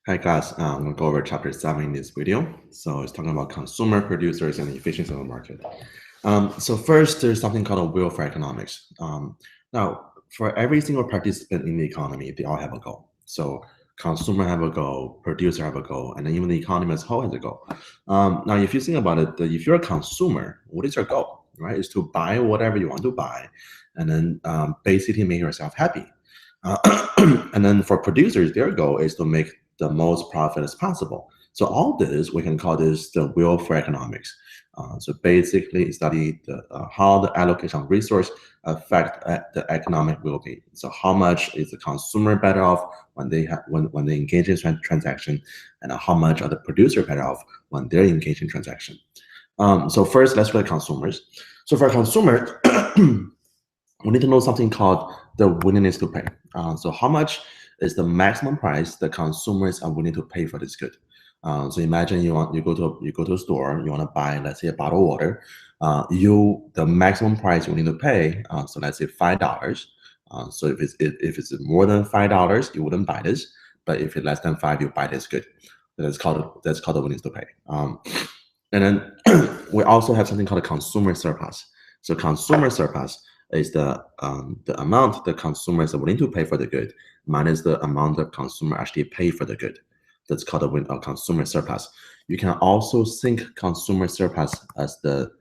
Hi guys, I'm going to go over chapter 7 in this video. So it's talking about consumer, producers, and the efficiency of the market. So first, there's something called a wheel for economics. Now, for every single participant in the economy, they all have a goal. So consumer have a goal, producer have a goal, and then even the economy as a whole has a goal. Now, if you think about it, if you're a consumer, what is your goal, right? Is to buy whatever you want to buy, and then basically make yourself happy. And then for producers, their goal is to make the most profit as possible. So all this, we can call this the wheel for economics. So basically study how the allocation of resource affect the economic well-being. So how much is the consumer better off when they engage in transaction, and how much are the producer better off when they're engaged in transaction. So first, let's look at consumers. So for consumers, we need to know something called the willingness to pay. So how much is the maximum price the consumers are willing to pay for this good? So imagine you go to a store, you want to buy, let's say, a bottle of water. The maximum price you need to pay, so let's say $5. So if it's more than $5, you wouldn't buy this. But if it's less than $5, you buy this good. That's called the willingness to pay. And then we also have something called a consumer surplus. So consumer surplus is the amount the consumers are willing to pay for the good minus the amount the consumer actually pay for the good. That's called a consumer surplus. You can also think consumer surplus as the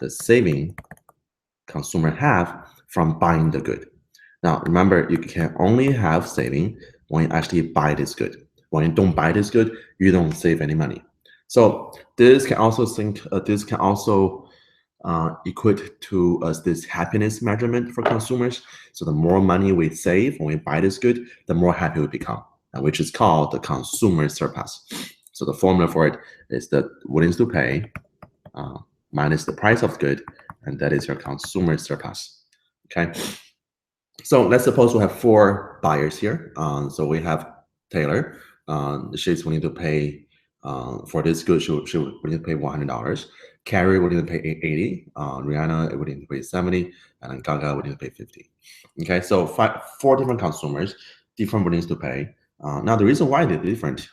saving consumer have from buying the good. Now, remember, you can only have saving when you actually buy this good. When you don't buy this good, you don't save any money. So this can also equate to this happiness measurement for consumers. So the more money we save when we buy this good, the more happy we become, which is called the consumer surplus. So the formula for it is the willingness to pay minus the price of the good, and that is your consumer surplus. Okay. So let's suppose we have 4 buyers here. So we have Taylor. She's willing to pay for this good. She willing to pay $100. Carrie willing to pay 80. Rihanna willing to pay 70, and then Gaga willing to pay 50. Okay, so 4 different consumers, different willingness to pay. Now the reason why they're different,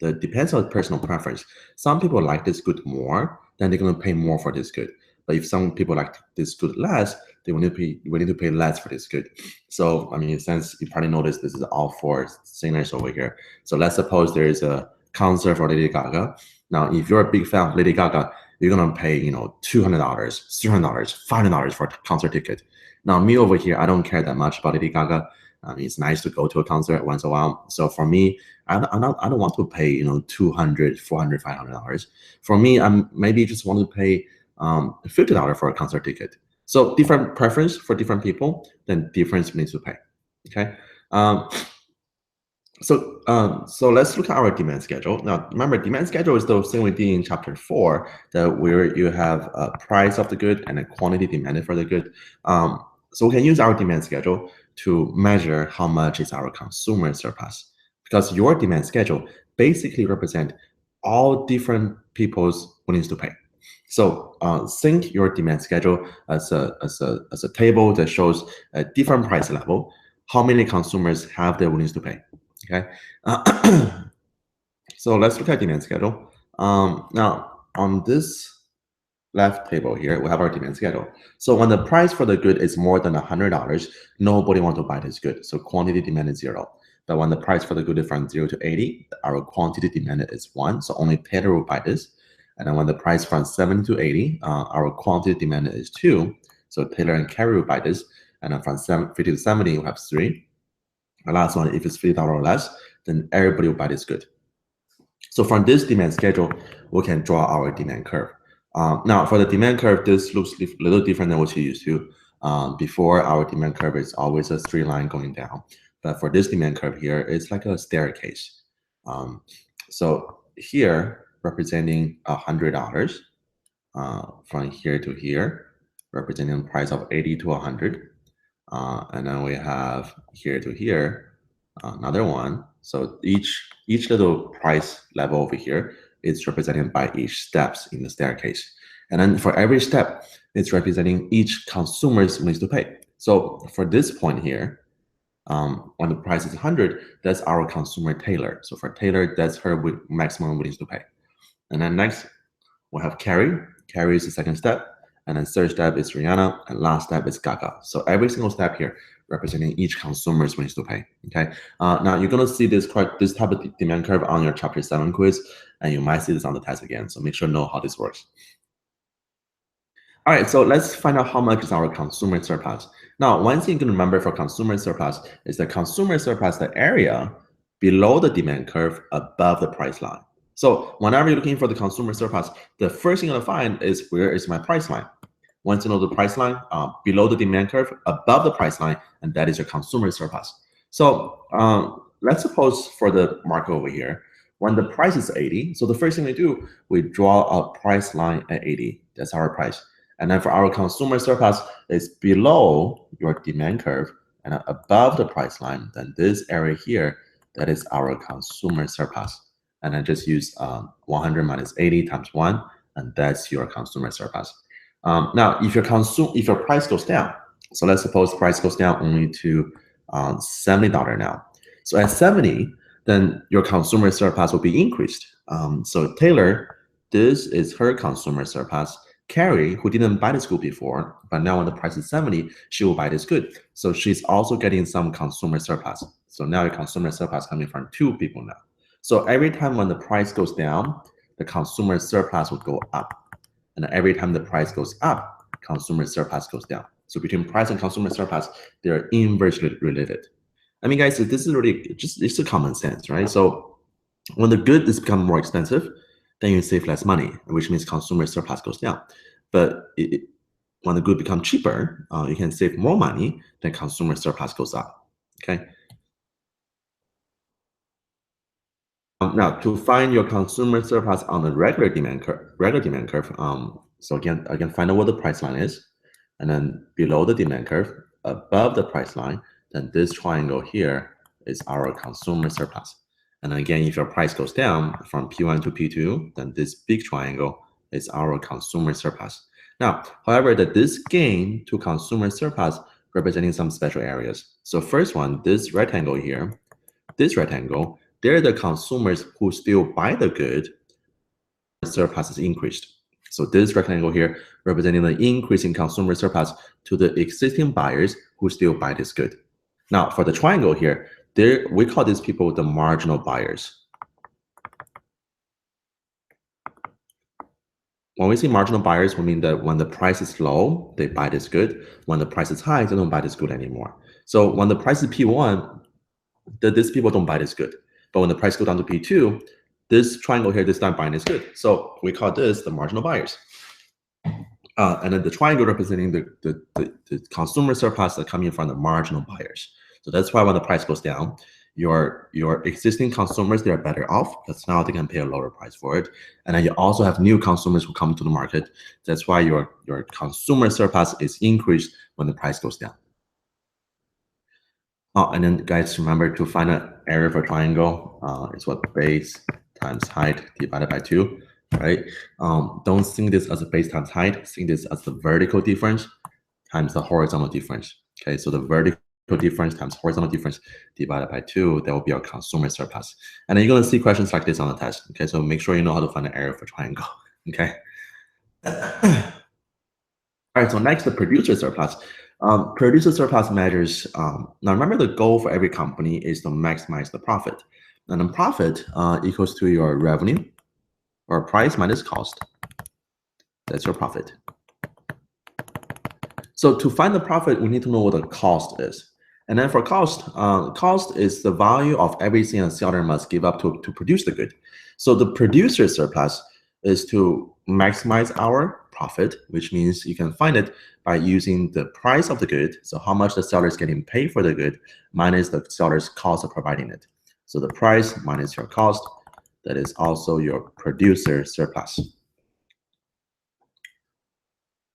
that depends on personal preference. Some people like this good more, then they're going to pay more for this good. But if some people like this good less, they will need to pay less for this good. So I mean, since you probably noticed, this is all 4 singers over here. So let's suppose there is a concert for Lady Gaga. Now, if you're a big fan of Lady Gaga, you're gonna pay $200, $300, $500 for a concert ticket. Now, me over here, I don't care that much about Lady Gaga. I mean, it's nice to go to a concert once in a while. So for me, I don't want to pay $200, $400, $500. For me, I'm maybe just want to pay $50 for a concert ticket. So different preference for different people, then difference needs to pay. Okay. So let's look at our demand schedule. Now, remember, demand schedule is the same we did in chapter 4, where you have a price of the good and a quantity demanded for the good. So we can use our demand schedule to measure how much is our consumer surplus, because your demand schedule basically represent all different people's willingness to pay. So think your demand schedule as a table that shows a different price level, how many consumers have the willingness to pay. Okay. So let's look at demand schedule. Now on this left table here, we have our demand schedule. So when the price for the good is more than $100, nobody wants to buy this good. So quantity demand is 0. But when the price for the good is from 0 to 80, our quantity demanded is 1. So only Taylor will buy this. And then when the price from 70 to 80, our quantity demanded is 2. So Taylor and Carrie will buy this. And then from 50 to 70, we have 3. The last one, if it's $50 or less, then everybody will buy this good. So from this demand schedule, we can draw our demand curve. Now, for the demand curve, this looks a little different than what you used to. Before, our demand curve is always a straight line going down. But for this demand curve here, it's like a staircase. So here, representing $100 from here to here, representing the price of 80 to 100. And then we have here to here, another one. So each little price level over here is represented by each steps in the staircase. And then for every step, it's representing each consumer's willingness to pay. So for this point here, When the price is 100, that's our consumer Taylor. So for Taylor, that's her maximum willing to pay. And then next, we'll have Carrie. Carrie is the second step. And then third step is Rihanna. And last step is Gaga. So every single step here representing each consumer's willing to pay. Okay. Now you're gonna see this type of demand curve on your chapter 7 quiz, and you might see this on the test again. So make sure you know how this works. All right, so let's find out how much is our consumer surplus. Now, one thing you can remember for consumer surplus is the consumer surplus, the area below the demand curve above the price line. So whenever you're looking for the consumer surplus, the first thing you're gonna find is where is my price line. Once you know the price line, below the demand curve, above the price line, and that is your consumer surplus. So let's suppose for the market over here, when the price is 80, so the first thing we do, we draw a price line at 80. That's our price. And then for our consumer surplus, it's below your demand curve and above the price line. Then this area here, that is our consumer surplus. And then just use 100 minus 80 times 1, and that's your consumer surplus. Now, if your price goes down, so let's suppose price goes down only to $70 now. So at 70, then your consumer surplus will be increased. So Taylor, this is her consumer surplus. Carrie, who didn't buy this good before, but now when the price is 70, she will buy this good. So she's also getting some consumer surplus. So now your consumer surplus coming from two people now. So every time when the price goes down, the consumer surplus will go up. And every time the price goes up, consumer surplus goes down. So between price and consumer surplus, they're inversely related. I mean, guys, this is really it's a common sense, right? So when the good is become more expensive, then you save less money, which means consumer surplus goes down. But when the good become cheaper, you can save more money, then consumer surplus goes up. Okay. Now, to find your consumer surplus on the regular demand curve, so again, find out what the price line is, and then below the demand curve, above the price line, then this triangle here is our consumer surplus. And again, if your price goes down from P1 to P2, then this big triangle is our consumer surplus. Now, however, this gain to consumer surplus representing some special areas. So first one, this rectangle here, this rectangle, they're the consumers who still buy the good, surplus is increased. So this rectangle here representing the increase in consumer surplus to the existing buyers who still buy this good. Now for the triangle here, we call these people the marginal buyers. When we say marginal buyers, we mean that when the price is low, they buy this good. When the price is high, they don't buy this good anymore. So when the price is P1, these people don't buy this good. But when the price goes down to P2, this triangle here, this time buying is good. So we call this the marginal buyers. And then the triangle representing the consumer surplus that coming from the marginal buyers. So that's why when the price goes down, your existing consumers, they're better off because now they can pay a lower price for it. And then you also have new consumers who come to the market. That's why your consumer surplus is increased when the price goes down. Oh, and then guys, remember to find an area for triangle. It's what base times height divided by 2, right? Don't think this as a base times height. Think this as the vertical difference times the horizontal difference. Okay, so the vertical difference times horizontal difference divided by 2, that will be our consumer surplus. And then you're gonna see questions like this on the test. Okay, so make sure you know how to find an area for triangle. Okay. All right, so next, the producer surplus. Producer surplus measures, now remember the goal for every company is to maximize the profit. And then profit equals to your revenue or price minus cost. That's your profit. So to find the profit, we need to know what the cost is. And then for cost, cost is the value of everything a seller must give up to produce the good. So the producer surplus is to maximize our profit, which means you can find it by using the price of the good. So how much the seller is getting paid for the good minus the seller's cost of providing it. So the price minus your cost, that is also your producer surplus.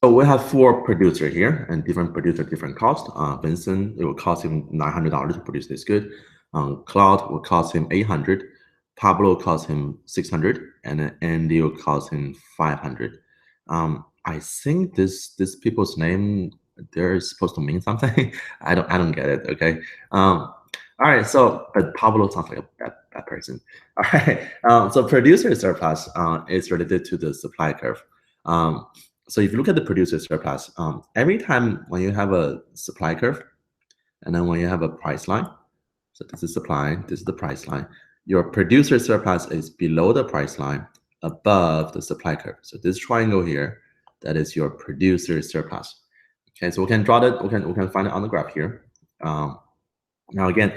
So we have 4 producers here, and different producer, different cost. Vincent, it will cost him $900 to produce this good. Claude will cost him $800. Pablo cost him $600, and then Andy will cost him $500. I think this people's name they're supposed to mean something. I don't get it. Okay. All right. So, but Pablo sounds like a bad person. All right. So producer surplus is related to the supply curve. Um, so if you look at the producer surplus, every time when you have a supply curve, and then when you have a price line, so this is supply, this is the price line. Your producer surplus is below the price line, above the supply curve. So this triangle here, that is your producer surplus. Okay, so we can draw that. We can find it on the graph here. Now again,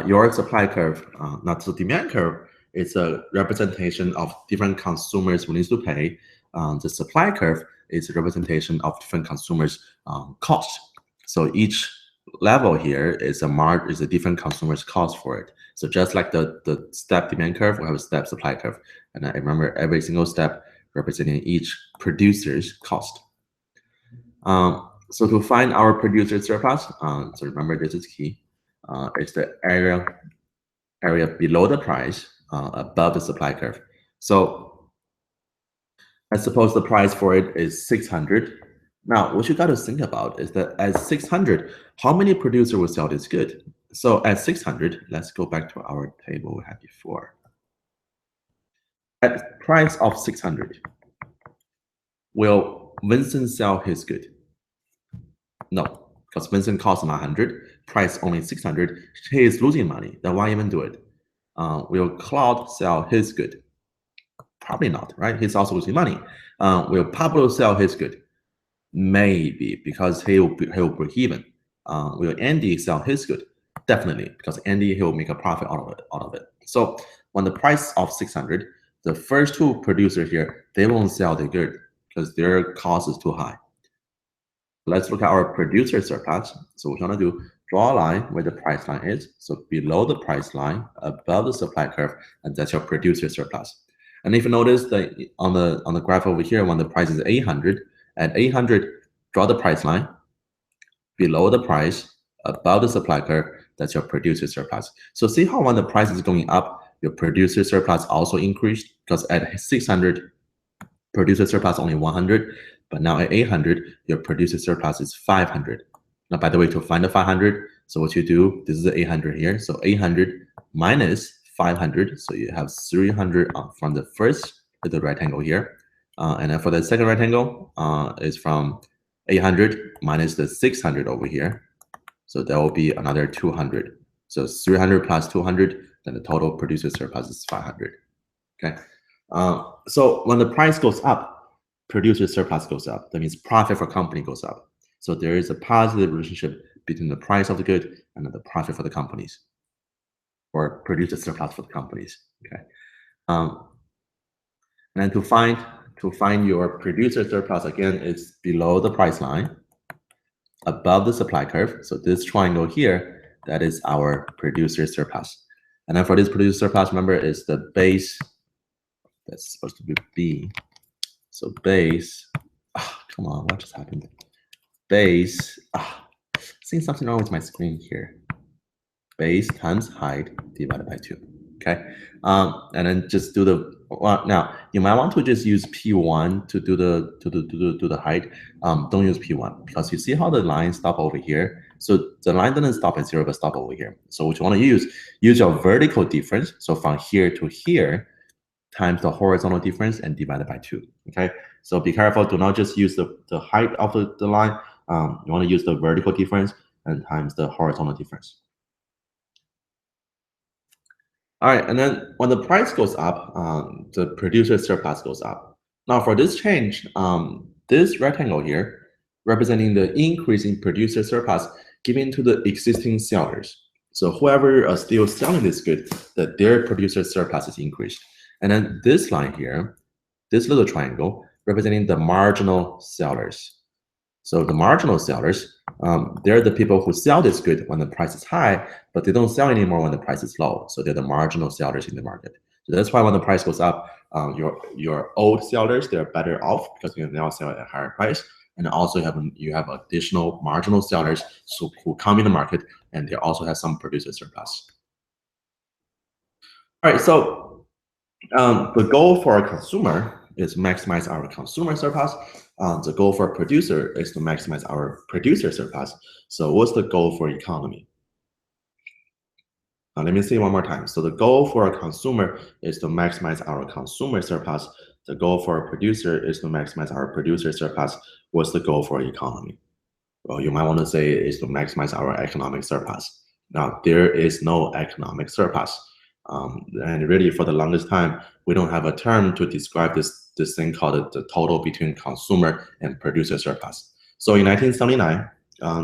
your supply curve, not the demand curve, is a representation of different consumers' willingness to pay. The supply curve is a representation of different consumers' cost. So each level here is a different consumer's cost for it. So just like the step demand curve, we have a step supply curve, and I remember every single step representing each producer's cost. So to find our producer surplus, so remember this is key. It's the area below the price, above the supply curve. So I suppose the price for it is 600. Now, what you got to think about is that at 600, how many producer will sell this good? So at 600, let's go back to our table we had before. At price of 600, will Vincent sell his good? No, because Vincent costs 900, price only 600. He is losing money. Then why even do it? Will Claude sell his good? Probably not, right? He's also losing money. Will Pablo sell his good? Maybe, because he'll break even. Will Andy sell his good? Definitely, because Andy he'll make a profit out of it. So when the price of 600, the first two producers here, they won't sell the good because their cost is too high. Let's look at our producer surplus. So what we're gonna do, draw a line where the price line is. So below the price line, above the supply curve, and that's your producer surplus. And if you notice that on the graph over here, when the price is 800, at 800, draw the price line. Below the price, above the supply curve, that's your producer surplus. So see how when the price is going up, your producer surplus also increased, because at 600, producer surplus only 100, but now at 800, your producer surplus is 500. Now, by the way, to find the 500, so what you do, this is the 800 here. So 800 minus 500, so you have 300 from the first little rectangle here. And then for the second rectangle, is from 800 minus the 600 over here. So that will be another 200. So 300 plus 200, then the total producer surplus is 500. Okay. So when the price goes up, producer surplus goes up. That means profit for company goes up. So there is a positive relationship between the price of the good and the profit for the companies, or producer surplus for the companies. Okay. And then to find your producer surplus, again, it's below the price line, above the supply curve. So this triangle here, that is our producer surplus. And then for this producer surplus, remember, is the base. That's supposed to be B. So base, come on, what just happened? Base, seeing something wrong with my screen here. Base times height divided by 2. Okay, and then just do the. Well, now you might want to just use P1 to do the height. Don't use P1, because you see how the line stop over here. So the line doesn't stop at 0, but stop over here. So what you want to use your vertical difference. So from here to here, times the horizontal difference and divided by 2. Okay, so be careful. Do not just use the height of the line. You want to use the vertical difference and times the horizontal difference. All right, and then when the price goes up, the producer surplus goes up. Now for this change, this rectangle here representing the increase in producer surplus given to the existing sellers. So whoever is still selling this good, that their producer surplus is increased. And then this line here, this little triangle, representing the marginal sellers. So the marginal sellers, they're the people who sell this good when the price is high, but they don't sell anymore when the price is low. So they're the marginal sellers in the market. So that's why when the price goes up, your old sellers, they're better off because you can now sell at a higher price. And also you have additional marginal sellers who come in the market, and they also have some producer surplus. All right, so the goal for a consumer is maximize our consumer surplus. The goal for a producer is to maximize our producer surplus. So what's the goal for economy? Let me say one more time. So the goal for a consumer is to maximize our consumer surplus. The goal for a producer is to maximize our producer surplus. What's the goal for economy? Well, you might want to say is to maximize our economic surplus. Now, there is no economic surplus. And really, for the longest time, we don't have a term to describe this thing called the total between consumer and producer surplus. So in 1979,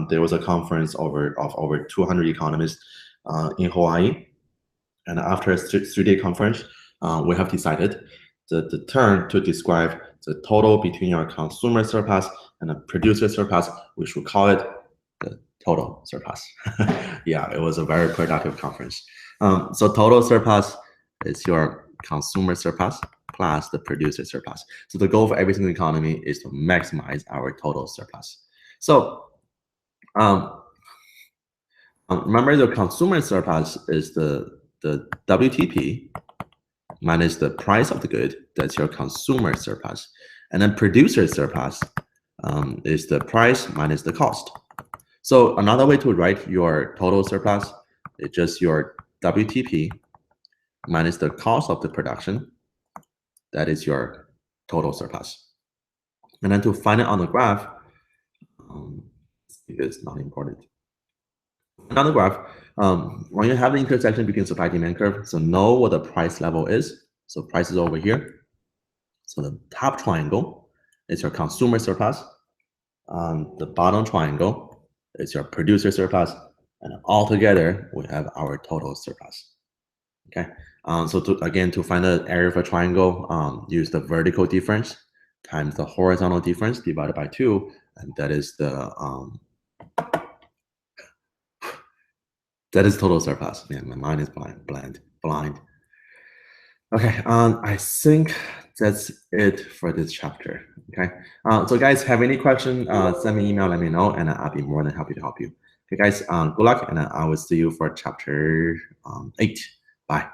there was a conference of over 200 economists in Hawaii. And after a three-day conference, we have decided the term to describe the total between your consumer surplus and the producer surplus, we should call it the total surplus. Yeah, it was a very productive conference. So total surplus is your consumer surplus plus the producer surplus. So the goal for every single economy is to maximize our total surplus. So remember, the consumer surplus is the WTP minus the price of the good. That's your consumer surplus. And then producer surplus is the price minus the cost. So another way to write your total surplus is just your WTP minus the cost of the production. That is your total surplus. And then to find it on the graph, it's not important. Another graph, when you have the intersection between supply demand curve, so know what the price level is. So price is over here. So the top triangle is your consumer surplus. The bottom triangle is your producer surplus. And all together, we have our total surplus. Okay. So to find the area of a triangle, use the vertical difference times the horizontal difference divided by 2, and that is the total surplus. Man, my mind is blind. Okay, I think that's it for this chapter. Okay, so guys, have any question? Send me an email, let me know, and I'll be more than happy to help you. Okay, guys, good luck, and I will see you for chapter 8. Bye.